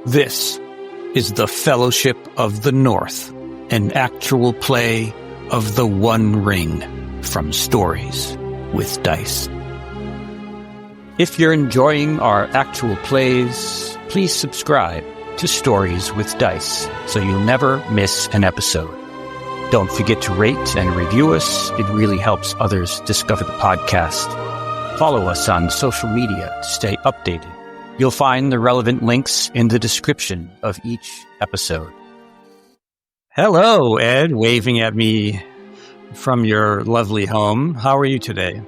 This is the Fellowship of the North, an actual play of the One Ring from Stories with Dice. If you're enjoying our actual plays, please subscribe to Stories with Dice so you'll never miss an episode. Don't forget to rate and review us. It really helps others discover the podcast. Follow us on social media to stay updated. You'll find the relevant links in the description of each episode. Hello, Ed, waving at me from your lovely home. How are you today?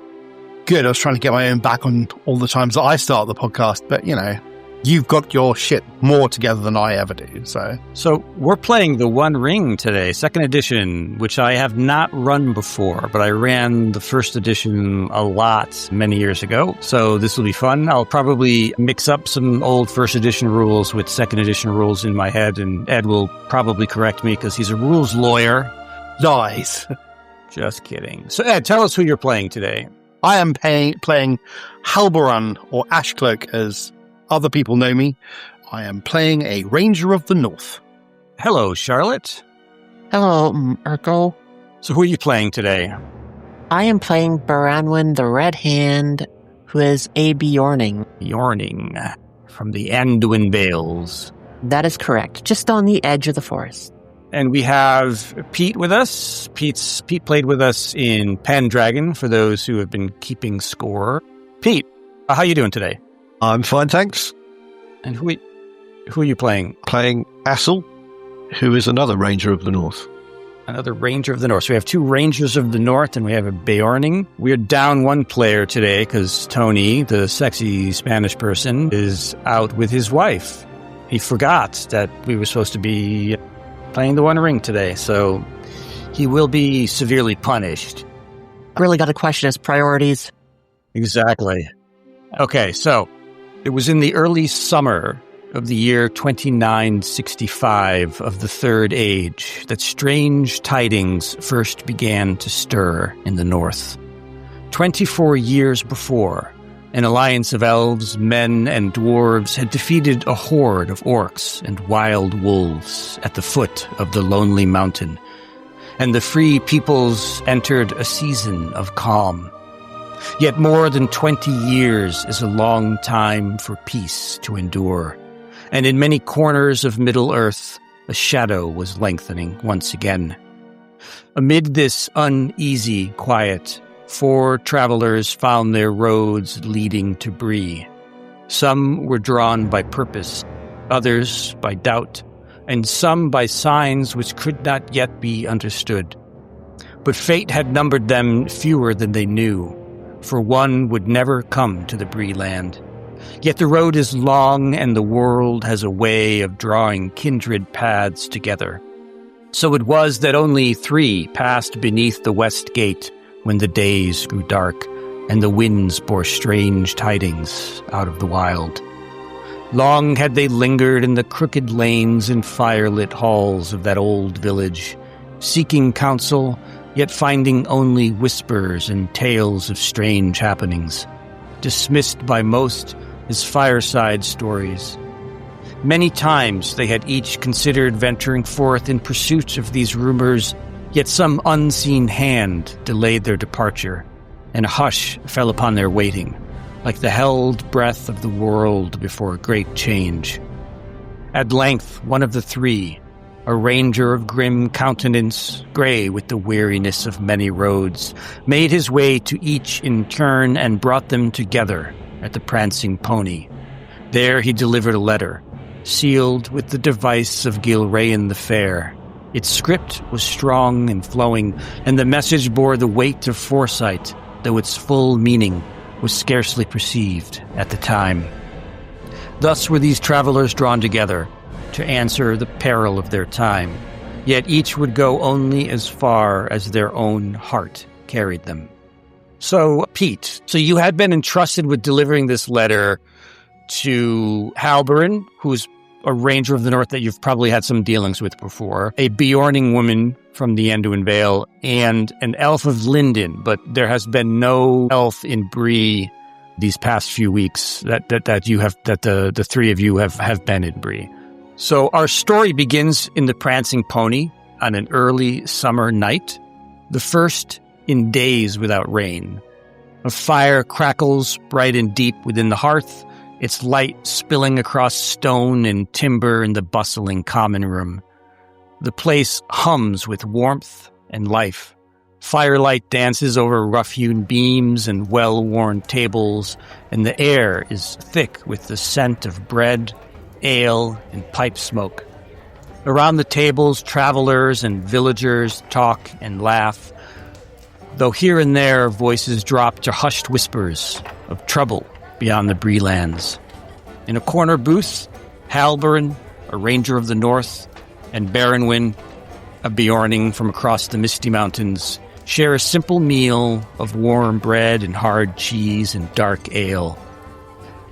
Good. I was trying to get my own back on all the times that I start the podcast, but, you've got your shit more together than I ever do, so. So we're playing the One Ring today, second edition, which I have not run before, but I ran the first edition a lot many years ago, so this will be fun. I'll probably mix up some old first edition rules with second edition rules in my head, and Ed will probably correct me because he's a rules lawyer. Lies. Just kidding. So Ed, tell us who you're playing today. I am playing Halboran, or Ashcloak, as other people know me. I am playing a Ranger of the North. Hello, Charlotte. Hello, Urkel. So who are you playing today? I am playing Baranwin the Red Hand, who is a Bjorning. Bjorning, from the Anduin Vales. That is correct, just on the edge of the forest. And we have Pete with us. Pete played with us in Pendragon, for those who have been keeping score. Pete, how are you doing today? I'm fine, thanks. And who are you playing? Playing Assel, who is another Ranger of the North. Another Ranger of the North. So we have two Rangers of the North, and we have a Bjorning. We're down one player today because Tony, the sexy Spanish person, is out with his wife. He forgot that we were supposed to be playing the One Ring today, so he will be severely punished. Really got to question his priorities. Exactly. Okay, so it was in the early summer of the year 2965 of the Third Age that strange tidings first began to stir in the north. 24 years before, an alliance of elves, men, and dwarves had defeated a horde of orcs and wild wolves at the foot of the lonely mountain, and the free peoples entered a season of calm. Yet more than 20 years is a long time for peace to endure, and in many corners of Middle-earth, a shadow was lengthening once again. Amid this uneasy quiet, 4 travelers found their roads leading to Bree. Some were drawn by purpose, others by doubt, and some by signs which could not yet be understood. But fate had numbered them fewer than they knew, for one would never come to the Bree land. Yet the road is long, and the world has a way of drawing kindred paths together. So it was that only 3 passed beneath the west gate when the days grew dark, and the winds bore strange tidings out of the wild. Long had they lingered in the crooked lanes and firelit halls of that old village, seeking counsel, yet finding only whispers and tales of strange happenings, dismissed by most as fireside stories. Many times they had each considered venturing forth in pursuit of these rumors, yet some unseen hand delayed their departure, and a hush fell upon their waiting, like the held breath of the world before a great change. At length, one of the 3, a ranger of grim countenance, grey with the weariness of many roads, made his way to each in turn and brought them together at the Prancing Pony. There he delivered a letter, sealed with the device of Gilrayan the Fair. Its script was strong and flowing, and the message bore the weight of foresight, though its full meaning was scarcely perceived at the time. Thus were these travelers drawn together to answer the peril of their time, yet each would go only as far as their own heart carried them. So, Pete, you had been entrusted with delivering this letter to Halboran, who's a ranger of the north that you've probably had some dealings with before, a Bjorning woman from the Anduin Vale and an elf of Linden, but there has been no elf in Bree these past few weeks that the three of you have been in Bree. So our story begins in the Prancing Pony on an early summer night, the first in days without rain. A fire crackles bright and deep within the hearth, its light spilling across stone and timber in the bustling common room. The place hums with warmth and life. Firelight dances over rough-hewn beams and well-worn tables, and the air is thick with the scent of bread, ale, and pipe smoke. Around the tables, travelers and villagers talk and laugh, though here and there voices drop to hushed whispers of trouble beyond the Bree lands. In a corner booth, Halberin, a ranger of the north, and Baronwyn, a Bjorning from across the Misty Mountains, share a simple meal of warm bread and hard cheese and dark ale.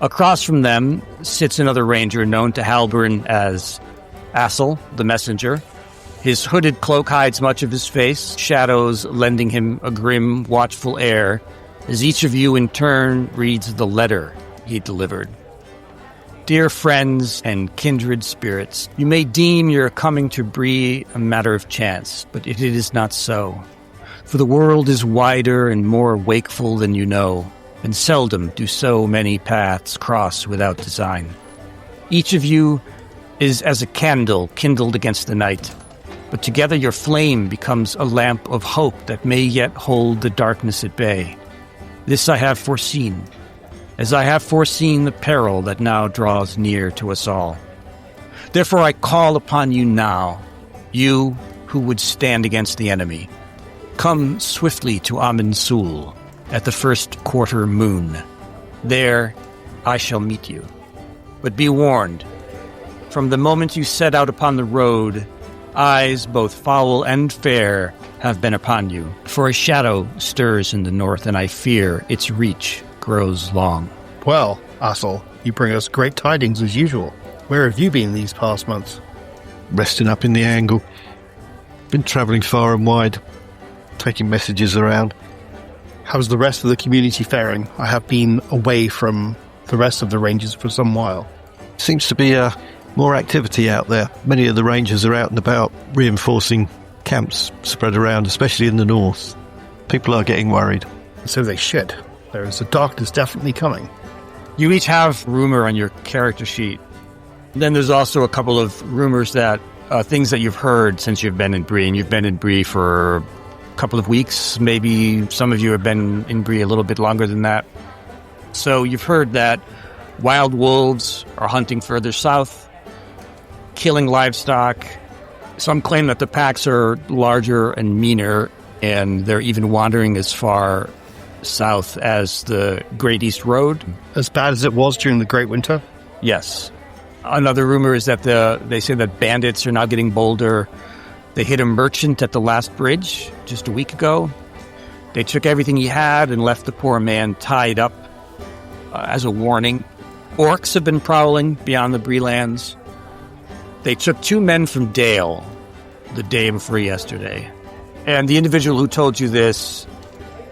Across from them sits another ranger known to Halberin as Assel, the messenger. His hooded cloak hides much of his face, shadows lending him a grim, watchful air, as each of you in turn reads the letter he delivered. Dear friends and kindred spirits, you may deem your coming to Bree a matter of chance, but it is not so. For the world is wider and more wakeful than you know, and seldom do so many paths cross without design. Each of you is as a candle kindled against the night, but together your flame becomes a lamp of hope that may yet hold the darkness at bay. This I have foreseen, as I have foreseen the peril that now draws near to us all. Therefore I call upon you now, you who would stand against the enemy. Come swiftly to Amen Sul at the first quarter moon. There I shall meet you. But be warned, from the moment you set out upon the road, eyes both foul and fair have been upon you. For a shadow stirs in the north, and I fear its reach grows long. Well, Assel, you bring us great tidings as usual. Where have you been these past months? Resting up in the angle. Been travelling far and wide, taking messages around. How's the rest of the community faring? I have been away from the rest of the rangers for some while. Seems to be more activity out there. Many of the rangers are out and about, reinforcing camps spread around, especially in the north. People are getting worried. So they should. There is a darkness definitely coming. You each have rumor on your character sheet. Then there's also a couple of rumors that things that you've heard since you've been in Bree, and you've been in Bree for a couple of weeks. Maybe some of you have been in Bree a little bit longer than that. So you've heard that wild wolves are hunting further south, killing livestock. Some claim that the packs are larger and meaner, and they're even wandering as far south as the Great East Road. As bad as it was during the Great Winter? Yes. Another rumor is that they say that bandits are now getting bolder. They hit a merchant at the last bridge just a week ago. They took everything he had and left the poor man tied up as a warning. Orcs have been prowling beyond the Bree lands. They took 2 men from Dale the day before yesterday. And the individual who told you this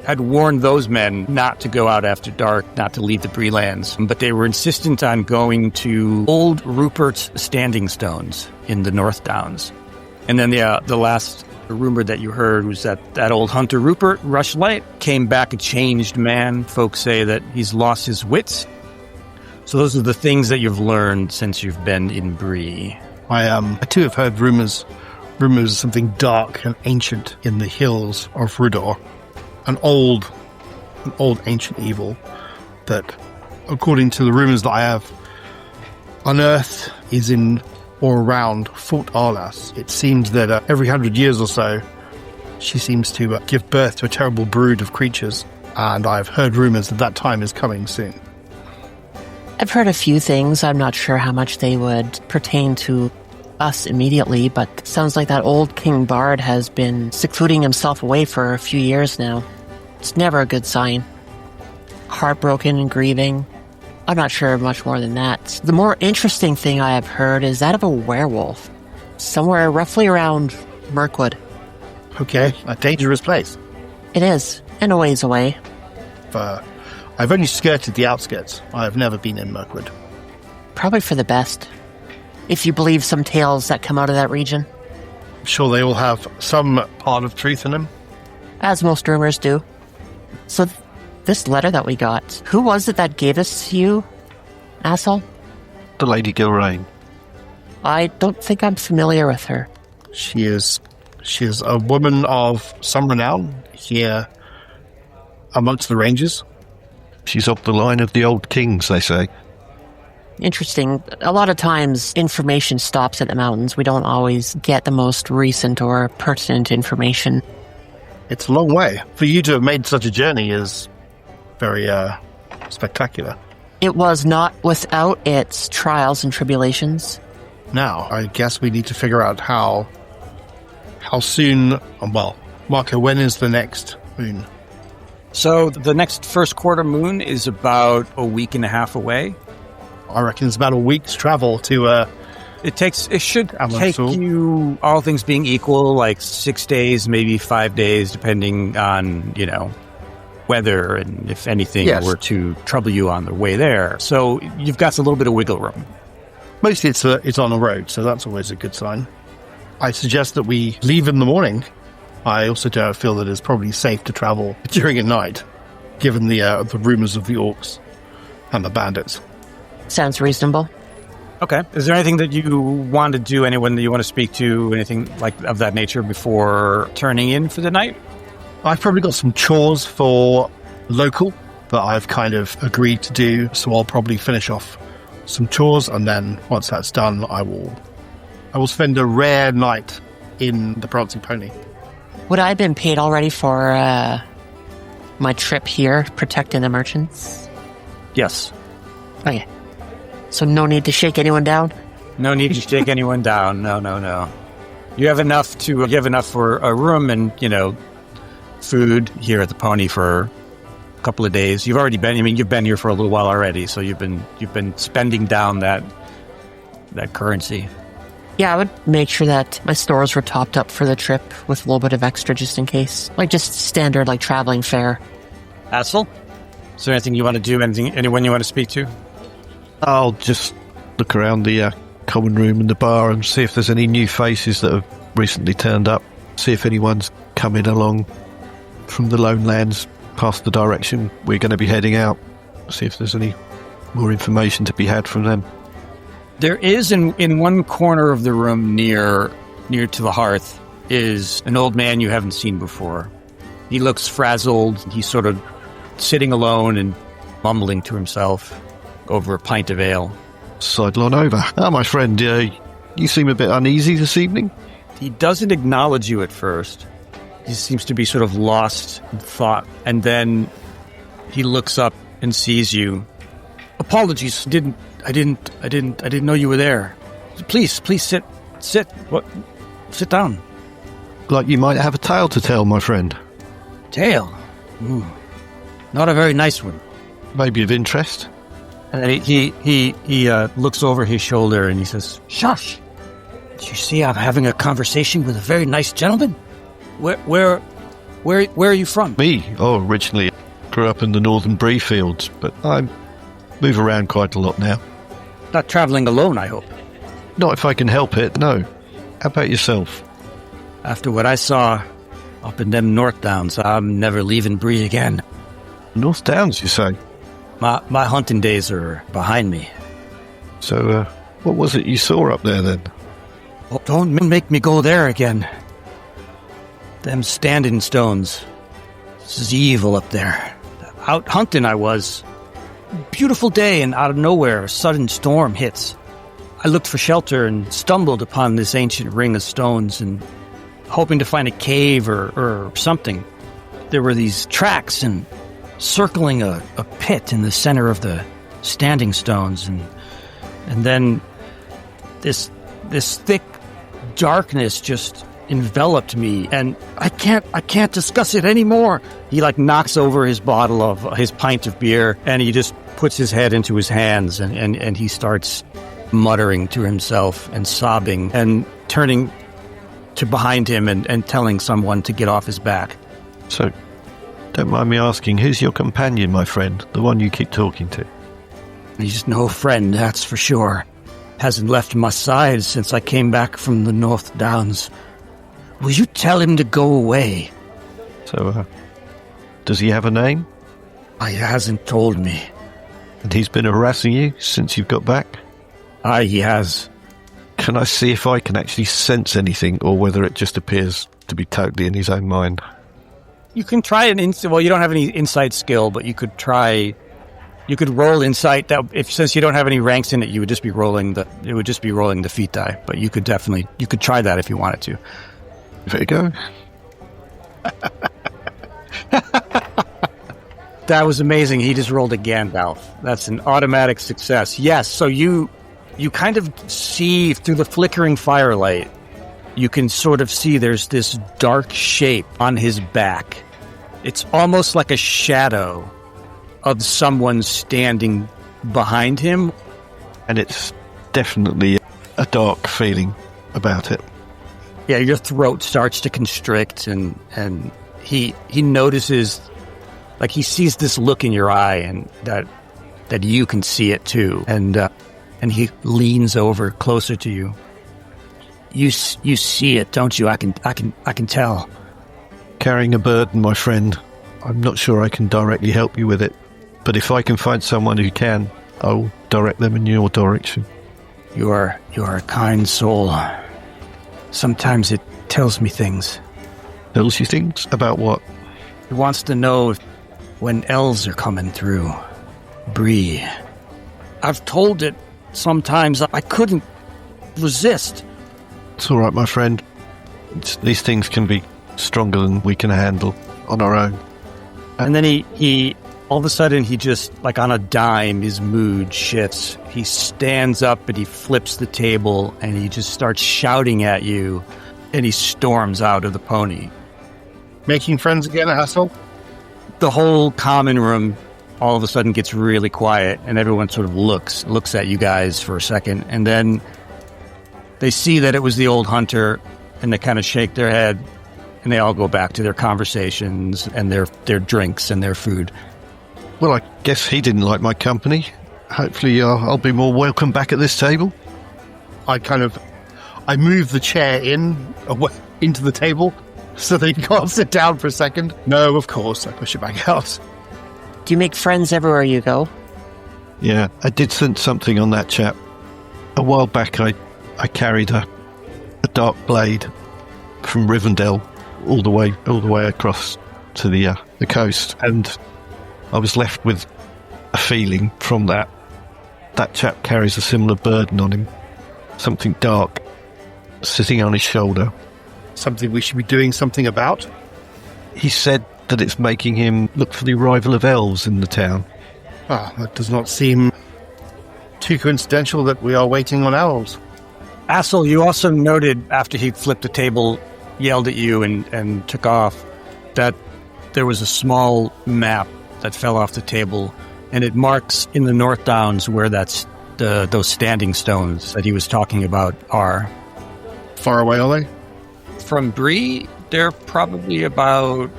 had warned those men not to go out after dark, not to leave the Bree lands, but they were insistent on going to Old Rupert's Standing Stones in the North Downs. And then the last rumor that you heard was that old hunter Rupert, Rushlight, came back a changed man. Folks say that he's lost his wits. So those are the things that you've learned since you've been in Bree. I too have heard rumors of something dark and ancient in the hills of Rudor. An old ancient evil that, according to the rumors that I have unearthed, is in or around Fort Arlas. It seems that every 100 years or so, she seems to give birth to a terrible brood of creatures, and I've heard rumors that time is coming soon. I've heard a few things. I'm not sure how much they would pertain to us immediately, but sounds like that old King Bard has been secluding himself away for a few years now. It's never a good sign. Heartbroken and grieving. I'm not sure much more than that. The more interesting thing I have heard is that of a werewolf. Somewhere roughly around Mirkwood. Okay, a dangerous place. It is, and a ways away. I've only skirted the outskirts. I have never been in Mirkwood. Probably for the best. If you believe some tales that come out of that region. I'm sure they all have some part of truth in them. As most rumors do. So, this letter that we got, who was it that gave this to you, asshole? The Lady Gilraine. I don't think I'm familiar with her. She is a woman of some renown here amongst the Rangers. She's of the line of the old kings, they say. Interesting. A lot of times, information stops at the mountains. We don't always get the most recent or pertinent information. It's a long way. For you to have made such a journey is very spectacular. It was not without its trials and tribulations. Now, I guess we need to figure out how soon... Well, Marco, when is the next moon? So the next first quarter moon is about a week and a half away. I reckon it's about a week's travel to... It should take you, all things being equal, like 6 days, maybe 5 days, depending on, weather and if anything were to trouble you on the way there. So you've got a little bit of wiggle room. Mostly it's on a road, so that's always a good sign. I suggest that we leave in the morning. I also don't feel that it's probably safe to travel during a night, given the rumors of the orcs and the bandits. Sounds reasonable. Okay. Is there anything that you want to do, anyone that you want to speak to, anything like of that nature before turning in for the night? I've probably got some chores for local that I've kind of agreed to do, so I'll probably finish off some chores, and then once that's done, I will spend a rare night in the Prancing Pony. Would I have been paid already for my trip here, protecting the merchants? Yes. Okay. So no need to shake anyone down? No need to shake anyone down. No. You have enough for a room and, food here at the Pony for a couple of days. You've been here for a little while already, so you've been spending down that currency. Yeah, I would make sure that my stores were topped up for the trip with a little bit of extra just in case. Like just standard, like traveling fare. Hassel? Is there anything you want to do? Anyone you want to speak to? I'll just look around the common room and the bar and see if there's any new faces that have recently turned up. See if anyone's coming along from the Lone Lands past the direction we're going to be heading out. See if there's any more information to be had from them. There is in one corner of the room near to the hearth is an old man you haven't seen before. He looks frazzled. He's sort of sitting alone and mumbling to himself over a pint of ale. Sidle on over. My friend, you seem a bit uneasy this evening. He doesn't acknowledge you at first. He seems to be sort of lost in thought, and then he looks up and sees you. Apologies, I didn't know you were there. Please sit. What? Sit down. Like you might have a tale to tell, my friend. Tale? Ooh, not a very nice one. Maybe of interest. And he looks over his shoulder and he says, "Shush! Did you see I'm having a conversation with a very nice gentleman? Where are you from?" Me? Oh, originally grew up in the northern Bree fields, but I move around quite a lot now. Not traveling alone, I hope. Not if I can help it, no. How about yourself? After what I saw up in them North Downs, I'm never leaving Bree again. North Downs, you say? My hunting days are behind me. So, what was it you saw up there then? Oh, don't make me go there again. Them standing stones. This is evil up there. Out hunting I was. Beautiful day, and out of nowhere, a sudden storm hits. I looked for shelter and stumbled upon this ancient ring of stones, and hoping to find a cave or something. There were these tracks and circling a pit in the center of the standing stones, and then this thick darkness just enveloped me, and I can't discuss it anymore. He knocks over his bottle of his pint of beer, and he just puts his head into his hands, and he starts muttering to himself and sobbing and turning to behind him and telling someone to get off his back. So, don't mind me asking, who's your companion, my friend? The one you keep talking to? He's no friend, that's for sure. Hasn't left my side since I came back from the North Downs. Will you tell him to go away? So, does he have a name? He hasn't told me. And he's been harassing you since you've got back? Aye, he has. Can I see if I can actually sense anything, or whether it just appears to be totally in his own mind? You can try well, you don't have any insight skill, but you could try. You could roll insight. Since you don't have any ranks in it, you would just be rolling the feat die. But you could try that if you wanted to. There you go. That was amazing. He just rolled a Gandalf. That's an automatic success. Yes. So you kind of see through the flickering firelight. You can sort of see there's this dark shape on his back. It's almost like a shadow of someone standing behind him. And it's definitely a dark feeling about it. Yeah, your throat starts to constrict, and he notices, like he sees this look in your eye, and that you can see it too, and he leans over closer to you. You see it, don't you? I can tell. Carrying a burden, my friend. I'm not sure I can directly help you with it, but if I can find someone who can, I'll direct them in your direction. You are a kind soul. Sometimes it tells me things. Tells you things? About what? It wants to know when elves are coming through. Bree. I've told it sometimes I couldn't resist. It's all right, my friend. These things can be stronger than we can handle on our own. And then he all of a sudden, he just, like on a dime, his mood shifts. He stands up and he flips the table and he just starts shouting at you, and he storms out of the pony. Making friends again, asshole? The whole common room all of a sudden gets really quiet, and everyone sort of looks at you guys for a second, and then they see that it was the old hunter, and they kind of shake their head, and they all go back to their conversations and their drinks and their food. Well, I guess he didn't like my company. Hopefully I'll be more welcome back at this table. I move the chair into the table so they can't sit down for a second. No, of course, I push it back out. Do you make friends everywhere you go? Yeah, I did sense something on that chap. A while back I carried a dark blade from Rivendell all the way across to the coast, and I was left with a feeling from that chap carries a similar burden on him. Something dark sitting on his shoulder. Something we should be doing something about? He said that it's making him look for the arrival of elves in the town. That does not seem too coincidental that we are waiting on elves. Assel, you also noted after he flipped the table, yelled at you and took off, that there was a small map that fell off the table, and it marks in the North Downs where those standing stones that he was talking about are. Far away are they? From Bree, they're probably about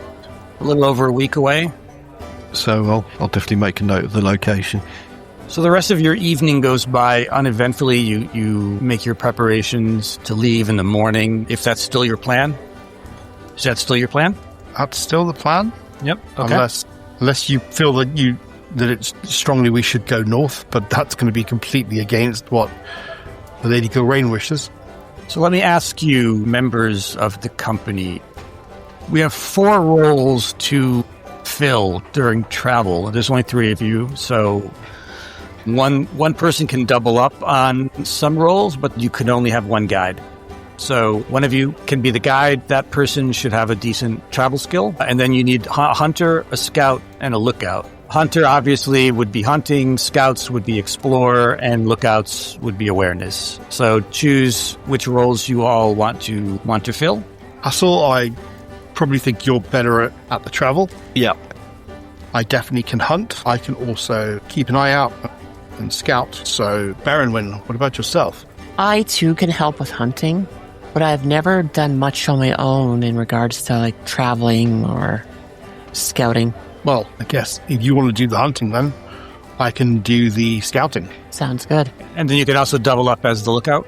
a little over a week away. So I'll definitely make a note of the location. So the rest of your evening goes by uneventfully. You make your preparations to leave in the morning, if that's still your plan. Is that still your plan? That's still the plan. Yep. Okay. Unless you feel that it's strongly we should go north, but that's going to be completely against what the Lady Gilraine wishes. So let me ask you, members of the company, we have 4 roles to fill during travel. There's only 3 of you, so one person can double up on some roles, but you can only have 1 guide. So one of you can be the guide. That person should have a decent travel skill. And then you need a hunter, a scout, and a lookout. Hunter obviously would be hunting, scouts would be explorer, and lookouts would be awareness. So choose which roles you all want to fill. Assel, I probably think you're better at the travel. Yeah. I definitely can hunt. I can also keep an eye out and scout. So, Baronwyn, what about yourself? I, too, can help with hunting, but I've never done much on my own in regards to like traveling or scouting. Well, I guess if you want to do the hunting, then I can do the scouting. Sounds good. And then you can also double up as the lookout.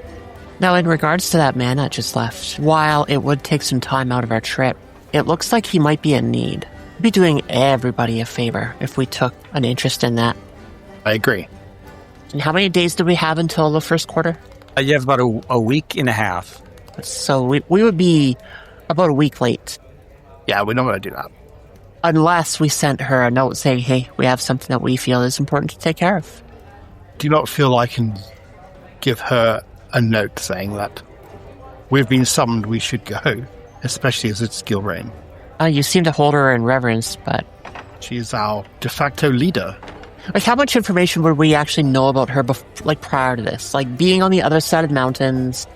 Now, in regards to that man that just left, while it would take some time out of our trip, it looks like he might be in need. It'd be doing everybody a favor if we took an interest in that. I agree. And how many days do we have until the first quarter? You have about a week and a half. So we would be about a week late. Yeah, we're not going to do that. Unless we sent her a note saying, hey, we have something that we feel is important to take care of. Do you not feel I can give her a note saying that we've been summoned, we should go, especially as it's Gilrain? You seem to hold her in reverence, but... She's our de facto leader. Like, how much information would we actually know about her, prior to this? Like, being on the other side of the mountains?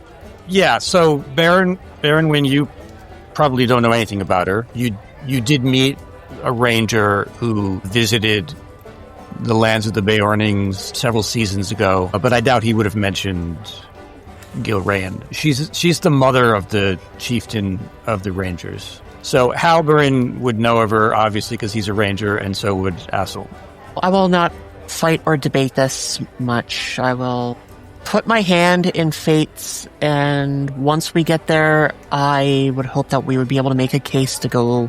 Yeah, so Baron Wynn, you probably don't know anything about her. You did meet a ranger who visited the lands of the Beornings several seasons ago, but I doubt he would have mentioned Gilrain. She's the mother of the chieftain of the Rangers. So Halberin would know of her, obviously, because he's a ranger, and so would Assel. I will not fight or debate this much. I will put my hand in fate's, and once we get there, I would hope that we would be able to make a case to go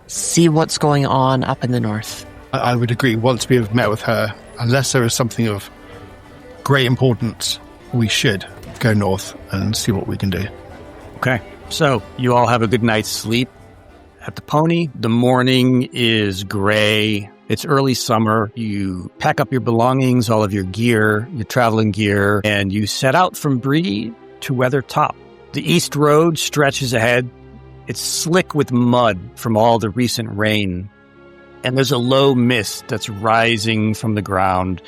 see what's going on up in the north. I would agree. Once we have met with her, unless there is something of great importance, we should go north and see what we can do. Okay. So you all have a good night's sleep at the pony. The morning is gray. It's early summer. You pack up your belongings, all of your gear, your traveling gear, and you set out from Bree to Weather Top. The east road stretches ahead. It's slick with mud from all the recent rain. And there's a low mist that's rising from the ground,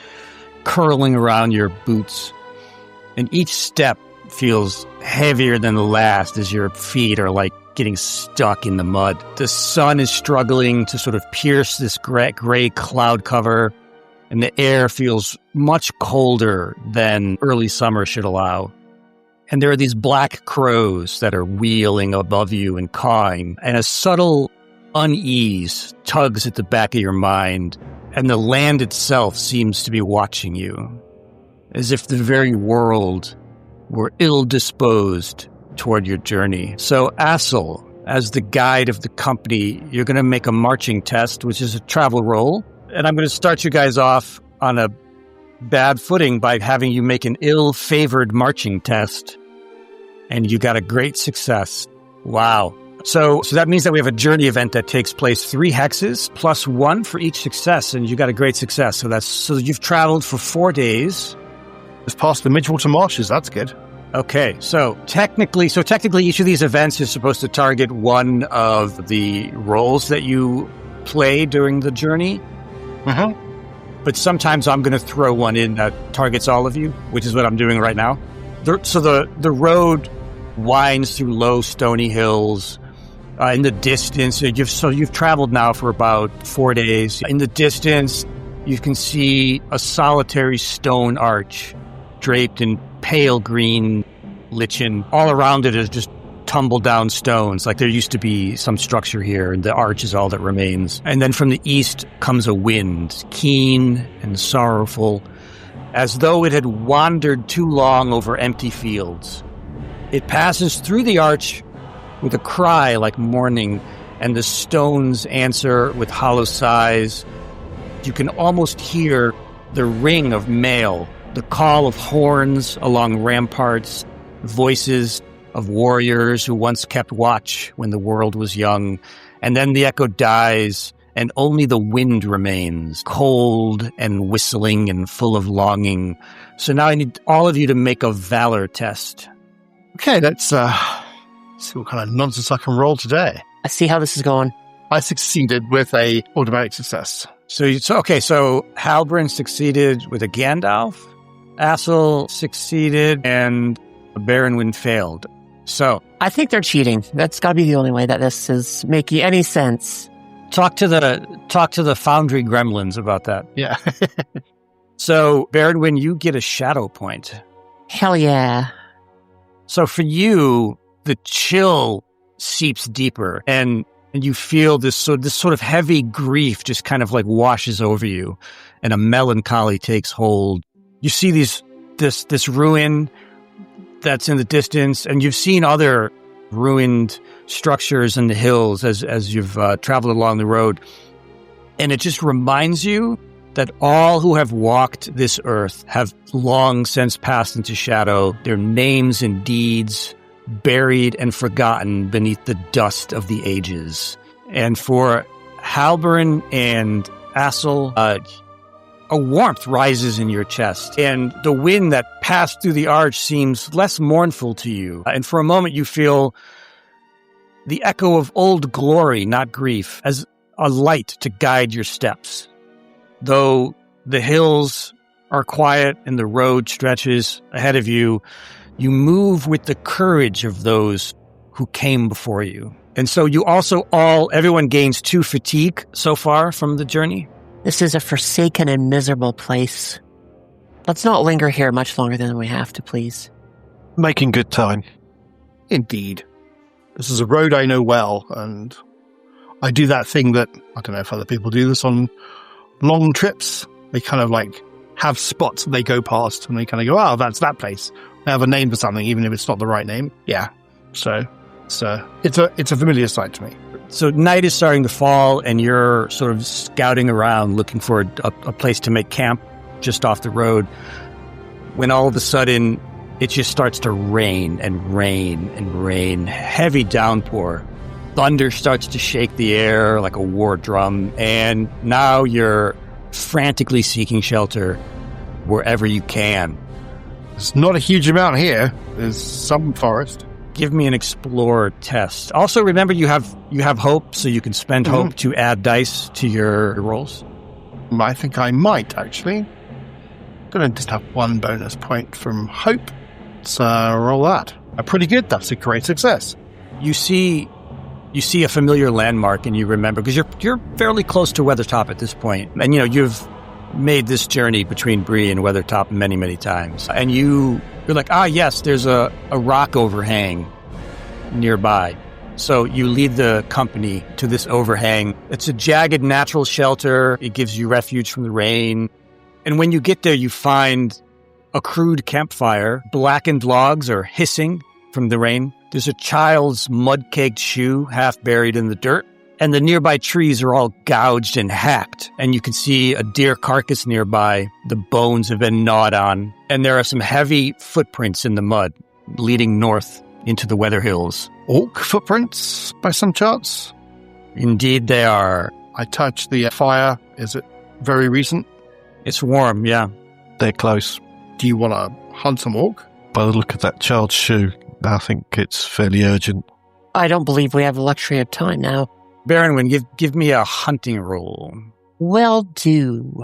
curling around your boots. And each step feels heavier than the last as your feet are like getting stuck in the mud. The sun is struggling to sort of pierce this gray cloud cover, and the air feels much colder than early summer should allow. And there are these black crows that are wheeling above you and cawing, and a subtle unease tugs at the back of your mind, and the land itself seems to be watching you, as if the very world were ill-disposed toward your journey. So, Assel, as the guide of the company, you're going to make a marching test, which is a travel roll, and I'm going to start you guys off on a bad footing by having you make an ill-favored marching test, and you got a great success. Wow. So that means that we have a journey event that takes place 3 hexes plus 1 for each success, and you got a great success. So you've traveled for 4 days. Just past the Midgewater Marshes, that's good. Okay, so technically each of these events is supposed to target one of the roles that you play during the journey. But sometimes I'm going to throw one in that targets all of you, which is what I'm doing right now. So the road winds through low stony hills. In the distance, you've traveled now for about 4 days. In the distance, you can see a solitary stone arch draped in pale green lichen. All around it is just tumble down stones, like there used to be some structure here, and the arch is all that remains. And then from the east comes a wind, keen and sorrowful, as though it had wandered too long over empty fields. It passes through the arch with a cry like mourning, and the stones answer with hollow sighs. You can almost hear the ring of mail, the call of horns along ramparts, voices of warriors who once kept watch when the world was young. And then the echo dies, and only the wind remains, cold and whistling and full of longing. So now I need all of you to make a valor test. Okay, let's see what kind of nonsense I can roll today. I see how this is going. I succeeded with a automatic success. So Halbrand succeeded with a Gandalf, Assel succeeded, and Baronwyn failed. So I think they're cheating. That's got to be the only way that this is making any sense. Talk to the Foundry Gremlins about that. Yeah. So Baronwyn, you get a shadow point. Hell yeah. So for you, the chill seeps deeper, and you feel this sort of heavy grief just kind of like washes over you, and a melancholy takes hold. You see this ruin that's in the distance, and you've seen other ruined structures in the hills as you've traveled along the road, and it just reminds you that all who have walked this earth have long since passed into shadow, their names and deeds buried and forgotten beneath the dust of the ages. And for Halberin and Assel, a warmth rises in your chest, and the wind that passed through the arch seems less mournful to you. And for a moment you feel the echo of old glory, not grief, as a light to guide your steps. Though the hills are quiet and the road stretches ahead of you, you move with the courage of those who came before you. And so you also everyone gains 2 fatigue so far from the journey. This is a forsaken and miserable place. Let's not linger here much longer than we have to, please. Making good time. Indeed. This is a road I know well, and I do that thing that, I don't know if other people do this on long trips. They kind of like have spots that they go past, and they kind of go, oh, that's that place. They have a name for something, even if it's not the right name. Yeah. So it's a familiar sight to me. So night is starting to fall, and you're sort of scouting around looking for a place to make camp just off the road, when all of a sudden it just starts to rain and rain and rain. Heavy downpour. Thunder starts to shake the air like a war drum, and now you're frantically seeking shelter wherever you can. There's not a huge amount here. There's some forest. Give me an explore test. Also, remember you have hope, so you can spend hope to add dice to your rolls. I think I might, actually. Gonna just have 1 bonus point from hope. So roll that. Pretty good. That's a great success. You see a familiar landmark, and you remember, because you're fairly close to Weathertop at this point, and you've made this journey between Bree and Weathertop many, many times, and you're like, yes, there's a rock overhang nearby. So you lead the company to this overhang. It's a jagged natural shelter. It gives you refuge from the rain. And when you get there, you find a crude campfire. Blackened logs are hissing from the rain. There's a child's mud-caked shoe half buried in the dirt. And the nearby trees are all gouged and hacked. And you can see a deer carcass nearby. The bones have been gnawed on. And there are some heavy footprints in the mud leading north into the Weather Hills. Orc footprints, by some chance? Indeed they are. I touch the fire. Is it very recent? It's warm, yeah. They're close. Do you want to hunt some orc? By the look of that child's shoe, I think it's fairly urgent. I don't believe we have the luxury of time now. Baronwyn, give me a hunting roll. Will do.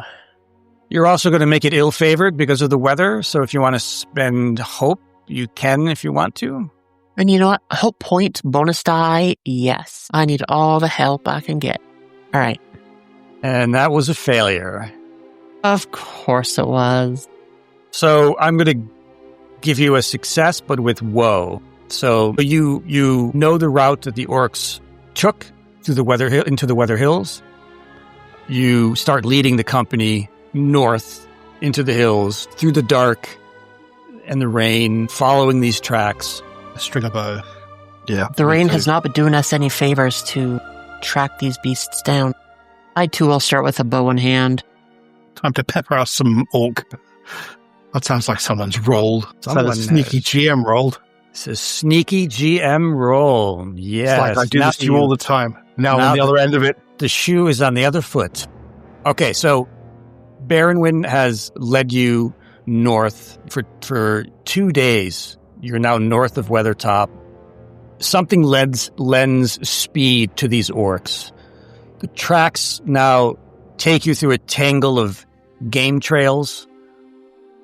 You're also going to make it ill-favored because of the weather, so if you want to spend hope, you can if you want to. And you know what? Hope point, bonus die, yes. I need all the help I can get. All right. And that was a failure. Of course it was. So I'm going to give you a success, but with woe. So you know the route that the orcs took through the into the Weather Hills. You start leading the company north into the hills, through the dark and the rain, following these tracks. A string of bow. Yeah. The rain has not been doing us any favors to track these beasts down. I too will start with a bow in hand. Time to pepper us some orc. That sounds like someone's rolled. Someone sneaky GM rolled. It's a sneaky GM roll. Yes. It's like I do this to you all the time. Now on the other end of it. The shoe is on the other foot. Okay, so Baronwyn has led you north for 2 days. You're now north of Weathertop. Something lends speed to these orcs. The tracks now take you through a tangle of game trails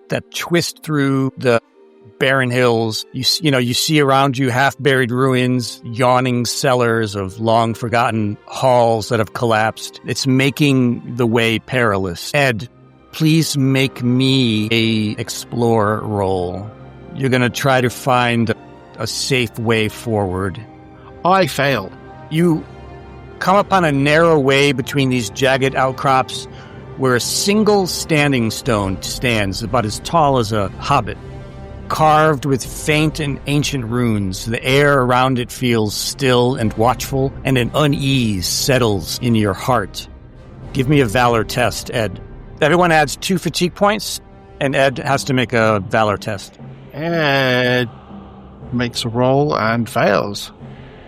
that twist through the barren hills. You see around you half-buried ruins, yawning cellars of long-forgotten halls that have collapsed. It's making the way perilous. Ed, please make me a explorer roll. You're going to try to find a safe way forward. I fail. You come upon a narrow way between these jagged outcrops where a single standing stone stands about as tall as a hobbit. Carved with faint and ancient runes, the air around it feels still and watchful, and an unease settles in your heart. Give me a valor test, Ed. Everyone adds 2 fatigue points, and Ed has to make a valor test. Ed makes a roll and fails.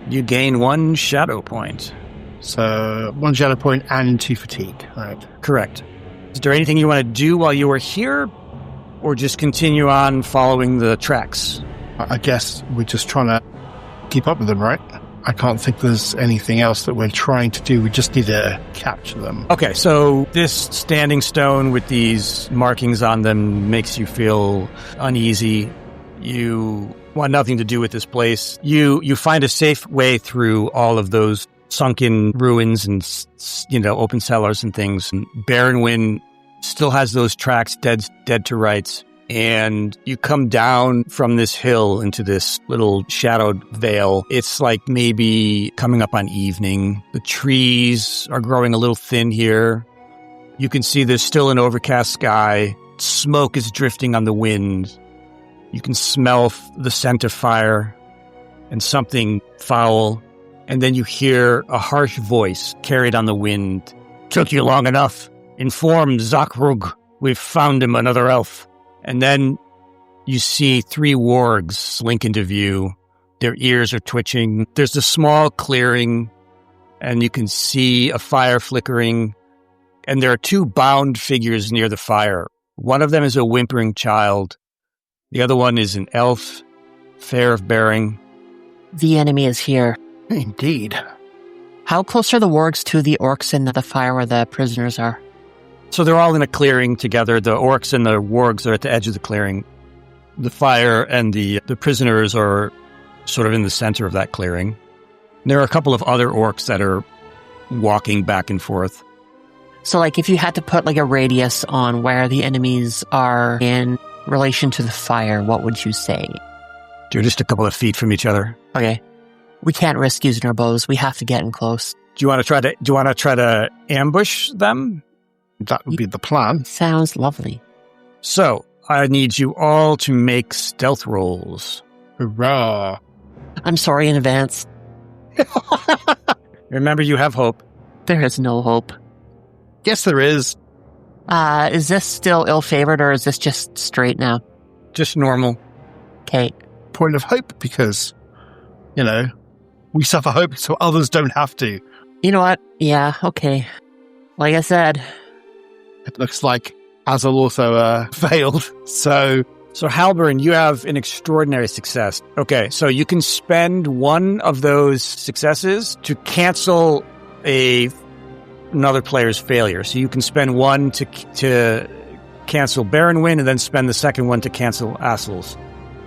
You gain 1 shadow point. So 1 shadow point and 2 fatigue. Right. Correct. Is there anything you want to do while you are here? Or just continue on following the tracks? I guess we're just trying to keep up with them, right? I can't think there's anything else that we're trying to do. We just need to capture them. Okay, so this standing stone with these markings on them makes you feel uneasy. You want nothing to do with this place. You find a safe way through all of those sunken ruins and, open cellars and things. And Barrenwind still has those tracks dead to rights. And you come down from this hill into this little shadowed vale. It's like maybe coming up on evening. The trees are growing a little thin here. You can see there's still an overcast sky. Smoke is drifting on the wind. You can smell the scent of fire and something foul. And then you hear a harsh voice carried on the wind. Took you long enough. Inform Zakrug, we've found him, another elf. And then you see 3 wargs slink into view. Their ears are twitching. There's a small clearing, and you can see a fire flickering. And there are 2 bound figures near the fire. One of them is a whimpering child. The other one is an elf, fair of bearing. The enemy is here. Indeed. How close are the wargs to the orcs in the fire where the prisoners are? So they're all in a clearing together. The orcs and the wargs are at the edge of the clearing. The fire and the prisoners are sort of in the center of that clearing. And there are a couple of other orcs that are walking back and forth. So, if you had to put, a radius on where the enemies are in relation to the fire, what would you say? They're just a couple of feet from each other. Okay. We can't risk using our bows. We have to get in close. Do you want to try to ambush them? That would be the plan. Sounds lovely. So, I need you all to make stealth rolls. Hurrah. I'm sorry in advance. Remember, you have hope. There is no hope. Yes, there is. Is this still ill-favored, or is this just straight now? Just normal. Okay. Point of hope, because, we suffer hope so others don't have to. You know what? Yeah, okay. Like I said... It looks like Azul also failed, so... So, Halberin, you have an extraordinary success. Okay, so you can spend one of those successes to cancel another player's failure. So you can spend one to cancel Barrenwind, and then spend the second one to cancel Azul's.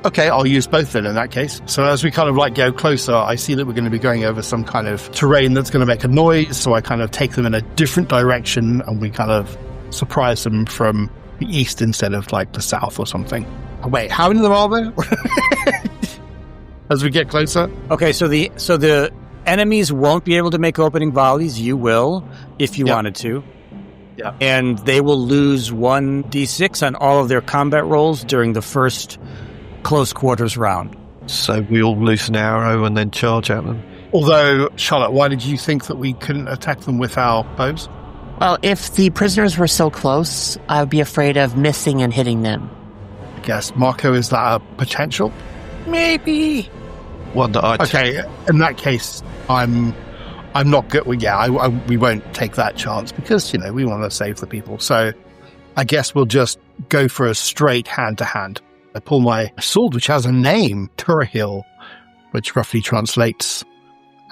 Okay, I'll use both then in that case. So as we kind of go closer, I see that we're going to be going over some kind of terrain that's going to make a noise, so I kind of take them in a different direction, and we kind of surprise them from the east instead of the south or something. Oh, wait, how many of them are there? As we get closer? Okay, so the enemies won't be able to make opening volleys. You will, if you wanted to. Yeah. And they will lose 1d6 on all of their combat rolls during the first close quarters round. So we all loose an arrow and then charge at them. Although, Charlotte, why did you think that we couldn't attack them with our bows? Well, if the prisoners were so close, I would be afraid of missing and hitting them. I guess, Marco, is that a potential? Maybe. One that I Okay, in that case, I'm not good. Well, yeah, we won't take that chance because, we want to save the people. So I guess we'll just go for a straight hand-to-hand. I pull my sword, which has a name, Turahil, which roughly translates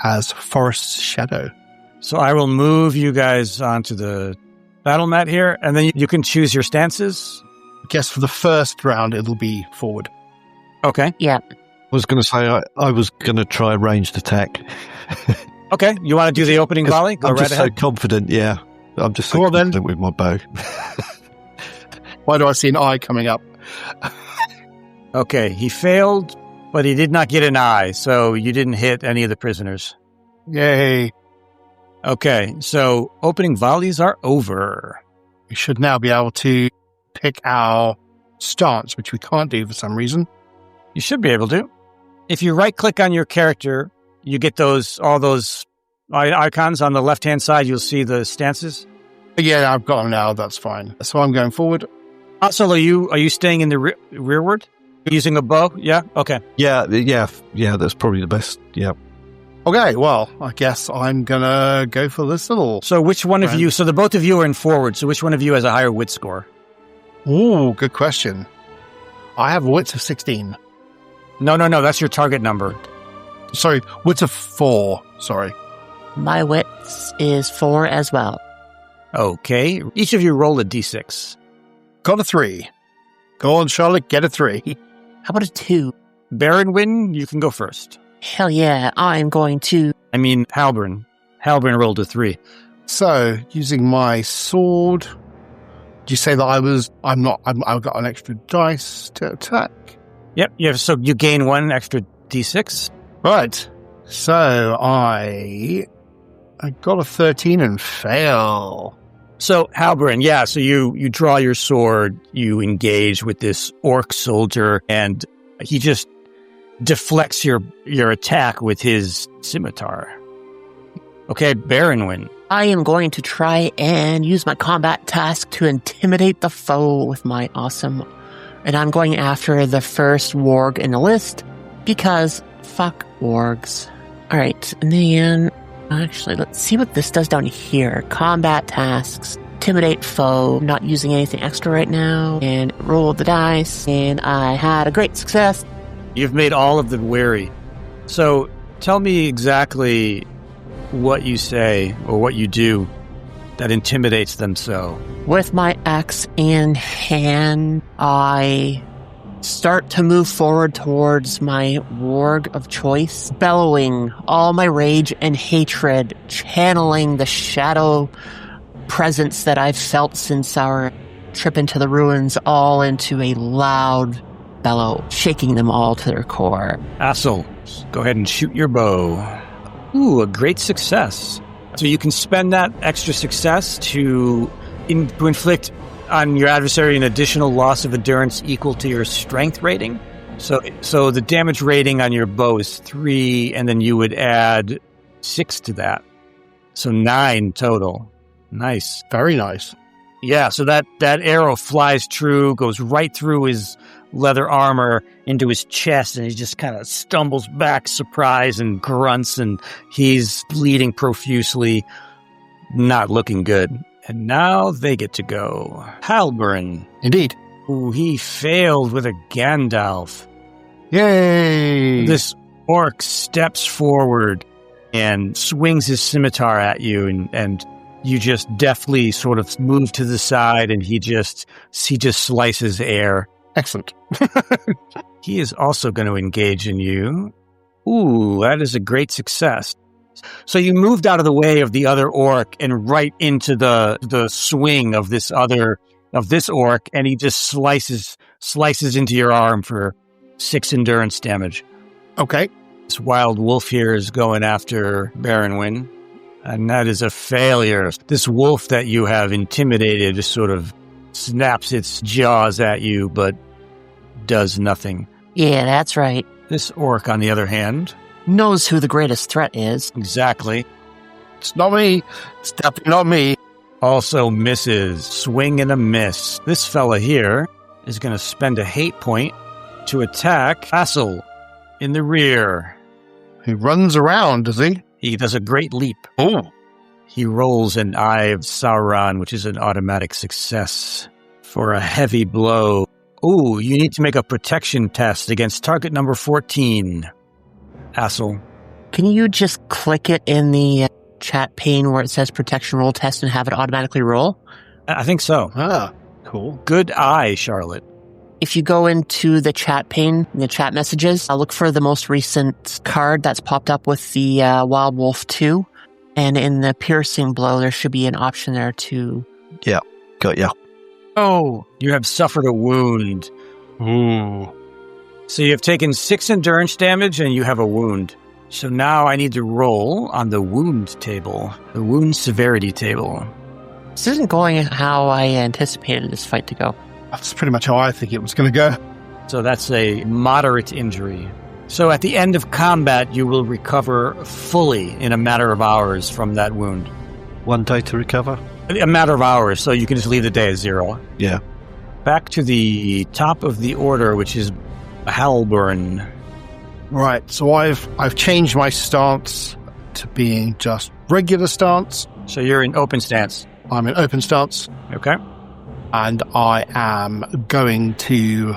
as Forest's Shadow. So I will move you guys onto the battle mat here, and then you can choose your stances. I guess for the first round, it'll be forward. Okay. Yeah. I was going to say I was going to try ranged attack. Okay. You want to do the opening volley? Go I'm right just ahead. so confident, yeah. I'm just so confident with my bow. Why do I see an eye coming up? Okay. He failed but he did not get an eye, so you didn't hit any of the prisoners. Yay. Okay, so opening volleys are over. We should now be able to pick our stance, which we can't do for some reason. You should be able to. If you right-click on your character, you get all those icons on the left-hand side. You'll see the stances. Yeah, I've got them now. That's fine. So I'm going forward. Also, are you staying in the rearward? Using a bow? Yeah? Okay. Yeah, that's probably the best. Yeah. Okay, well, I guess I'm going to go for this little... So which one of you... So the both of you are in forward, so which one of you has a higher wit score? Ooh, good question. I have wits of 16. No, that's your target number. Sorry, wits of 4. Sorry. My wits is 4 as well. Okay. Each of you roll a d6. Got a 3. Go on, Charlotte, get a 3. How about a 2? Baronwyn, you can go first. Hell yeah, I'm going to... Halbern. Halbern rolled a 3. So, using my sword, do you say that I've got an extra dice to attack? Yep, so you gain 1 extra d6. Right. So, I got a 13 and fail. So, Halbern, so you draw your sword, you engage with this orc soldier, and he just deflects your attack with his scimitar. Okay, Baronwyn. I am going to try and use my combat task to intimidate the foe with my awesome... And I'm going after the first warg in the list, because fuck wargs. Alright, and then... Actually, let's see what this does down here. Combat tasks. Intimidate foe. Not using anything extra right now. And roll the dice. And I had a great success. You've made all of them wary. So tell me exactly what you say or what you do that intimidates them so. With my axe in hand, I start to move forward towards my warg of choice, bellowing all my rage and hatred, channeling the shadow presence that I've felt since our trip into the ruins all into a loud bellow, shaking them all to their core. Assel, go ahead and shoot your bow. Ooh, a great success. So you can spend that extra success to inflict on your adversary an additional loss of endurance equal to your strength rating. So the damage rating on your bow is 3, and then you would add 6 to that. So 9 total. Nice. Very nice. Yeah, so that arrow flies true, goes right through his leather armor into his chest, and he just kind of stumbles back, surprised, and grunts, and he's bleeding profusely, not looking good. And now they get to go. Halbern. Indeed. Ooh, he failed with a Gandalf. Yay! This orc steps forward and swings his scimitar at you, and you just deftly sort of move to the side, and he just slices air. Excellent. He is also going to engage in you. Ooh, that is a great success. So you moved out of the way of the other orc and right into the swing of this orc, and he just slices into your arm for 6 endurance damage. Okay. This wild wolf here is going after Baronwyn, and that is a failure. This wolf that you have intimidated just sort of snaps its jaws at you, but does nothing. Yeah, that's right. This orc, on the other hand, knows who the greatest threat is. Exactly. It's not me. It's definitely not me. Also misses. Swing and a miss. This fella here is going to spend a hate point to attack Assel in the rear. He runs around, does he? He does a great leap. Oh. He rolls an Eye of Sauron, which is an automatic success, for a heavy blow. Ooh, you need to make a protection test against target number 14. Assel. Can you just click it in the chat pane where it says protection roll test and have it automatically roll? I think so. Ah, cool. Good eye, Charlotte. If you go into the chat pane, the chat messages, I'll look for the most recent card that's popped up with the Wild Wolf 2. And in the piercing blow, there should be an option there to... Yeah, got ya. Oh, you have suffered a wound. Ooh. So you have taken 6 endurance damage and you have a wound. So now I need to roll on the wound table, the wound severity table. This isn't going how I anticipated this fight to go. That's pretty much how I think it was going to go. So that's a moderate injury. So at the end of combat, you will recover fully in a matter of hours from that wound. 1 day to recover? A matter of hours, so you can just leave the day at 0. Yeah. Back to the top of the order, which is Halburn. Right, so I've changed my stance to being just regular stance. So you're in open stance. I'm in open stance. Okay. And I am going to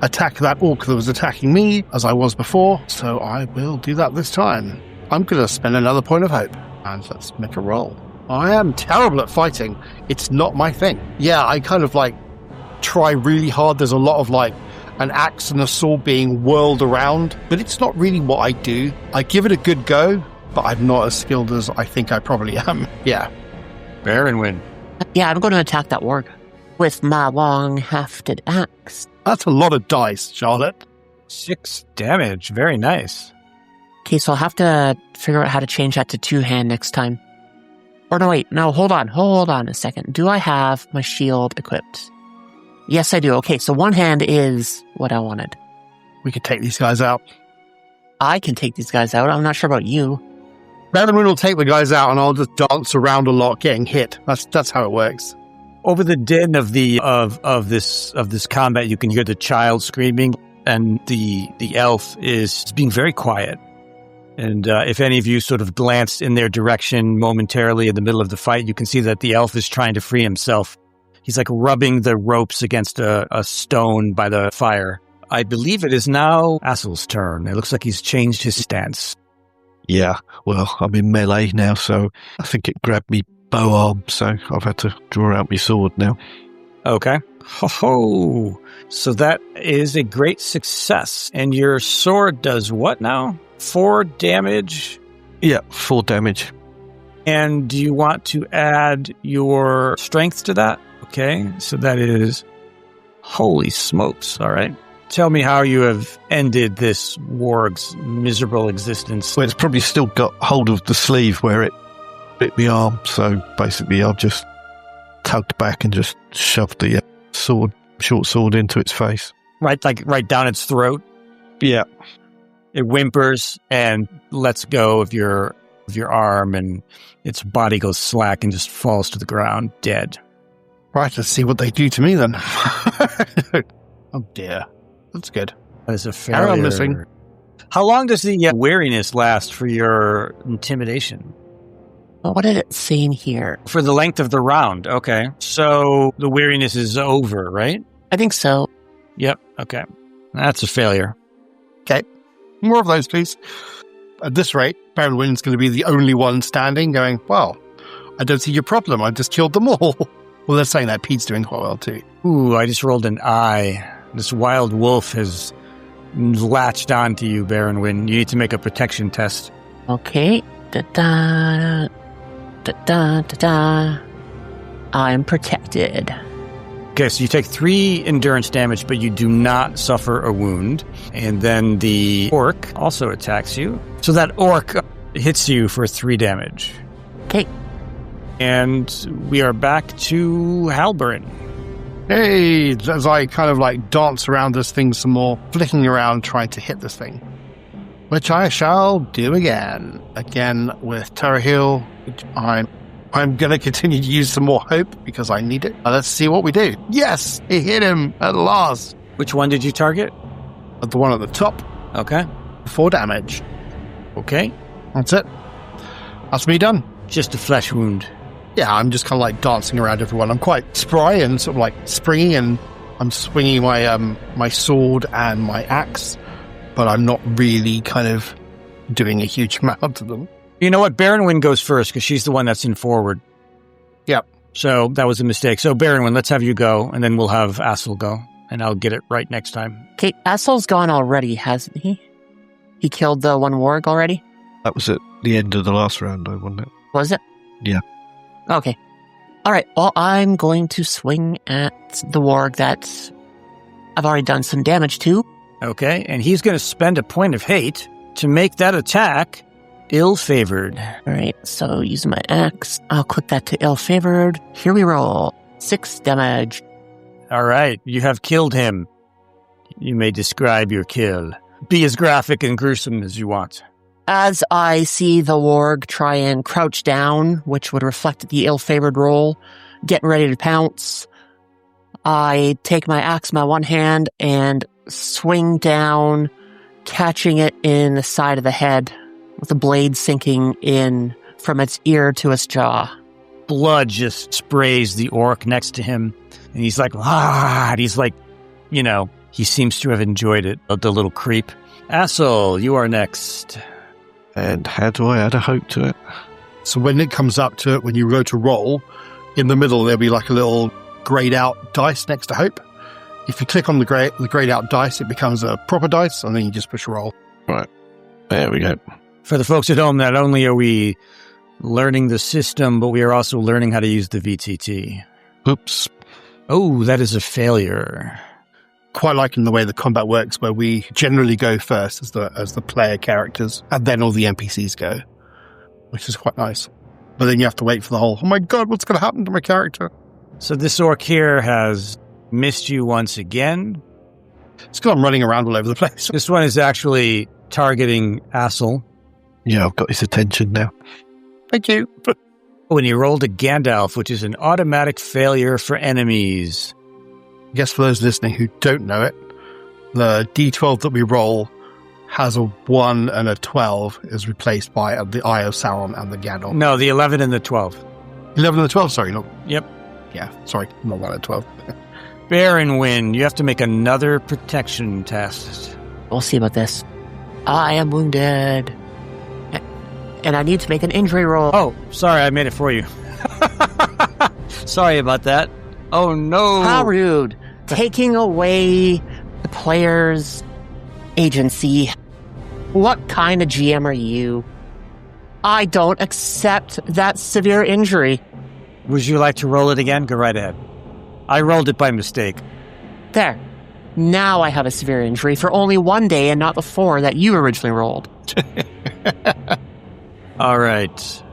attack that orc that was attacking me as I was before. So I will do that this time. I'm going to spend another point of hope. And let's make a roll. I am terrible at fighting. It's not my thing. Yeah, I kind of try really hard. There's a lot of an axe and a sword being whirled around, but it's not really what I do. I give it a good go, but I'm not as skilled as I think I probably am. Yeah. Baronwyn. Yeah, I'm going to attack that warg with my long-hafted axe. That's a lot of dice, Charlotte. 6 damage. Very nice. Okay, so I'll have to figure out how to change that to 2-hand next time. Or no, wait. No, hold on a second. Do I have my shield equipped? Yes, I do. Okay, so 1 hand is what I wanted. We could take these guys out. I can take these guys out. I'm not sure about you. Baronwyn will take the guys out, and I'll just dance around a lot, getting hit. That's how it works. Over the din of this combat, you can hear the child screaming, and the elf is being very quiet. And if any of you sort of glanced in their direction momentarily in the middle of the fight, you can see that the elf is trying to free himself. He's rubbing the ropes against a stone by the fire. I believe it is now Assel's turn. It looks like he's changed his stance. Yeah, well, I'm in melee now, so I think it grabbed me bow arm, so I've had to draw out my sword now. Okay. Ho-ho! So that is a great success. And your sword does what now? 4 damage? Yeah, 4 damage. And do you want to add your strength to that? Okay, so that is... Holy smokes, all right. Tell me how you have ended this warg's miserable existence. Well, it's probably still got hold of the sleeve where it bit the arm, so basically I've just tugged back and just shoved the short sword into its face. Right, right down its throat? Yeah. It whimpers and lets go of your arm, and its body goes slack and just falls to the ground, dead. Right, let's see what they do to me then. Oh dear. That's good. That is a failure. I'm missing. How long does the wariness last for your intimidation? Well, what did it say in here? For the length of the round, okay. So the weariness is over, right? I think so. Yep, okay. That's a failure. Okay. More of those, please. At this rate, Baronwyn's going to be the only one standing going, well, I don't see your problem. I've just killed them all. Well, they're saying that Pete's doing quite well, too. Ooh, I just rolled an I. This wild wolf has latched onto you, Baronwyn. You need to make a protection test. Okay. Da-da. Da-da. Da-da. I'm protected. Okay, so you take 3 endurance damage, but you do not suffer a wound. And then the orc also attacks you. So that orc hits you for 3 damage. Okay. And we are back to Halburn. Hey, as I kind of dance around this thing some more, flicking around trying to hit this thing. Which I shall do again. Again with Terror Heal, which I'm going to continue to use some more hope because I need it. Let's see what we do. Yes, it hit him at last. Which one did you target? The one at the top. Okay. 4 damage. Okay. That's it. That's me done. Just a flesh wound. Yeah, I'm just kind of dancing around everyone. I'm quite spry and sort of springy, and I'm swinging my my sword and my axe, but I'm not really kind of doing a huge amount to them. You know what? Baronwyn goes first because she's the one that's in forward. Yep. So that was a mistake. So Baronwyn, let's have you go, and then we'll have Assel go, and I'll get it right next time. Okay, Assel's gone already, hasn't he? He killed the one warg already? That was at the end of the last round, though, wasn't it? Was it? Yeah. Okay. All right. Well, I'm going to swing at the warg that I've already done some damage to. Okay, and he's going to spend a point of hate to make that attack ill-favored. All right, so using my axe, I'll click that to ill-favored. Here we roll. 6 damage. All right, you have killed him. You may describe your kill. Be as graphic and gruesome as you want. As I see the warg try and crouch down, which would reflect the ill-favored roll, getting ready to pounce, I take my axe in my one hand and swing down, catching it in the side of the head, with the blade sinking in from its ear to its jaw. Blood just sprays the orc next to him, and he's like, ah, and he's like, he seems to have enjoyed it, the little creep. Assel, you are next. And how do I add a hope to it? So when it comes up to it, when you go to roll, in the middle there'll be like a little grayed out dice next to hope. If you click on the grayed out dice, it becomes a proper dice, and then you just push roll. Right. There we go. For the folks at home, not only are we learning the system, but we are also learning how to use the VTT. Oops. Oh, that is a failure. Quite liking the way the combat works, where we generally go first as the player characters, and then all the NPCs go, which is quite nice. But then you have to wait for the whole, oh my god, what's going to happen to my character? So this orc here has missed you once again. It's because I'm running around all over the place. This one is actually targeting Assel. Yeah, I've got his attention now. Thank you. When you rolled a Gandalf, which is an automatic failure for enemies. I guess for those listening who don't know it, the D12 that we roll has a 1 and a 12 is replaced by the Eye of Sauron and the Gandalf. No, the 11 and the 12. 11 and the 12, sorry. Not, Yep. Yeah, sorry, not 1 and 12. Baron Win, you have to make another protection test. We'll see about this. I am wounded. And I need to make an injury roll. Oh, sorry, I made it for you. Sorry about that. Oh, no. How rude. Taking away the player's agency. What kind of GM are you? I don't accept that severe injury. Would you like to roll it again? Go right ahead. I rolled it by mistake. There. Now I have a severe injury for only 1 day and not the 4 that you originally rolled. All right.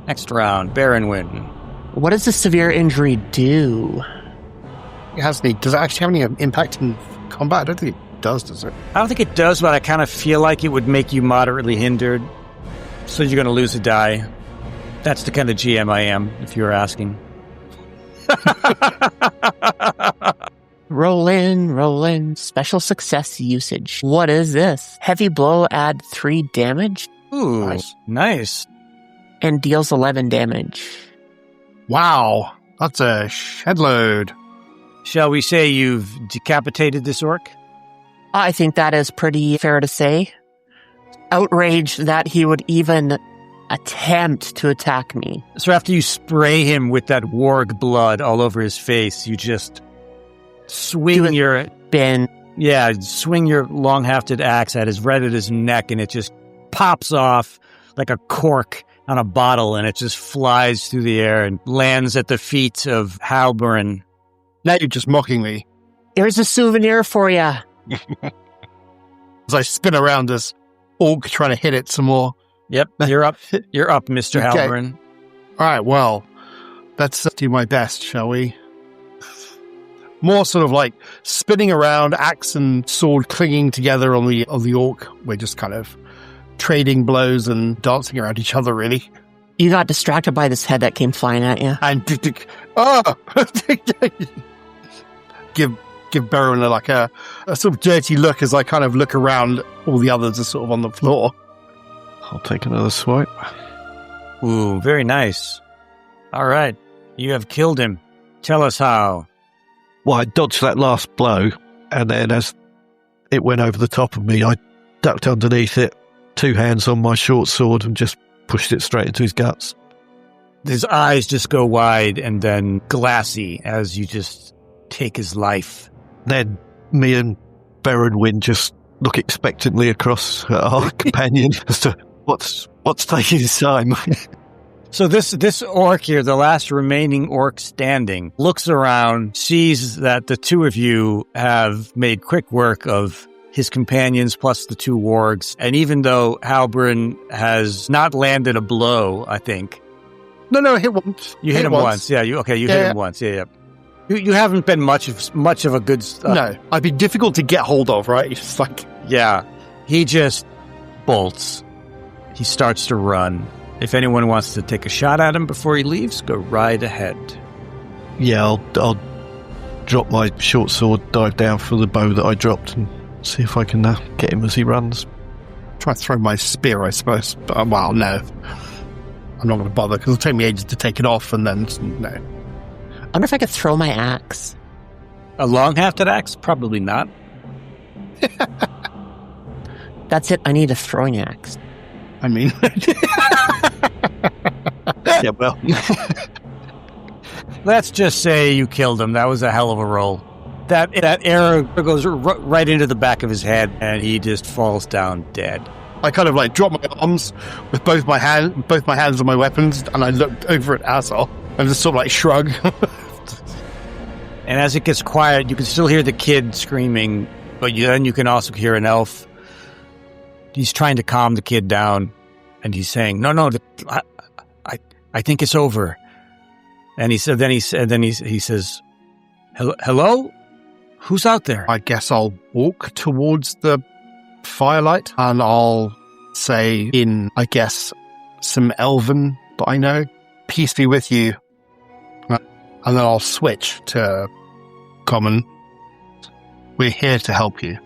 Next round, Baron Win. What does the severe injury do? Does it actually have any impact in combat? I don't think it does it? I don't think it does, but I kind of feel like it would make you moderately hindered. So you're going to lose a die. That's the kind of GM I am, if you're asking. Roll in. Special success usage. What is this? Heavy blow, add 3 damage. Ooh, nice. And deals 11 damage. Wow, that's a shed load. Shall we say you've decapitated this orc? I think that is pretty fair to say. Outraged that he would even attempt to attack me. So after you spray him with that warg blood all over his face, you just swing your swing your long-hafted axe at his neck, and it just pops off like a cork on a bottle, and it just flies through the air and lands at the feet of Halberin. Now you're just mocking me. Here's a souvenir for you. As I spin around this orc trying to hit it some more. Yep, you're up. You're up, Mr. Okay. Halberin. All right, well, let's do my best, shall we? More sort of like spinning around, axe and sword clinging together on the orc. We're just kind of trading blows and dancing around each other, really. You got distracted by this head that came flying at you. And give Baron a sort of dirty look as I kind of look around. All the others are sort of on the floor. I'll take another swipe. Ooh, very nice. All right, you have killed him. Tell us how. Well, I dodged that last blow, and then as it went over the top of me, I ducked underneath it, 2 hands on my short sword, and just pushed it straight into his guts. His eyes just go wide and then glassy as you just take his life. Then me and Berynwyn just look expectantly across at our companion as to what's taking his time. So this orc here, the last remaining orc standing, looks around, sees that the two of you have made quick work of his companions plus the 2 wargs. And even though Halbrand has not landed a blow, I think. No, hit once. You hit him once. Yeah, you hit him once. Yeah. You haven't been much of a good... no, I'd be difficult to get hold of, right? It's like... Yeah, he just bolts. He starts to run. If anyone wants to take a shot at him before he leaves, go right ahead. Yeah, I'll drop my short sword, dive down for the bow that I dropped, and see if I can get him as he runs. Try to throw my spear, I suppose. But, well, no. I'm not going to bother, because it'll take me ages to take it off, and then, no. I wonder if I could throw my axe. A long-hafted axe? Probably not. That's it. I need a throwing axe. I mean... Yeah, well... Let's just say you killed him. That was a hell of a roll. That arrow goes right into the back of his head, and he just falls down dead. I kind of like drop my arms with both my hands on my weapons, and I looked over at Azor and just sort of like shrug. And as it gets quiet, you can still hear the kid screaming, but then you can also hear an elf. He's trying to calm the kid down, and he's saying, "No, I think it's over." And he says, "Hello? Who's out there?" I guess I'll walk towards the firelight, and I'll say in, I guess, some Elven that I know, "Peace be with you." And then I'll switch to Common. "We're here to help you."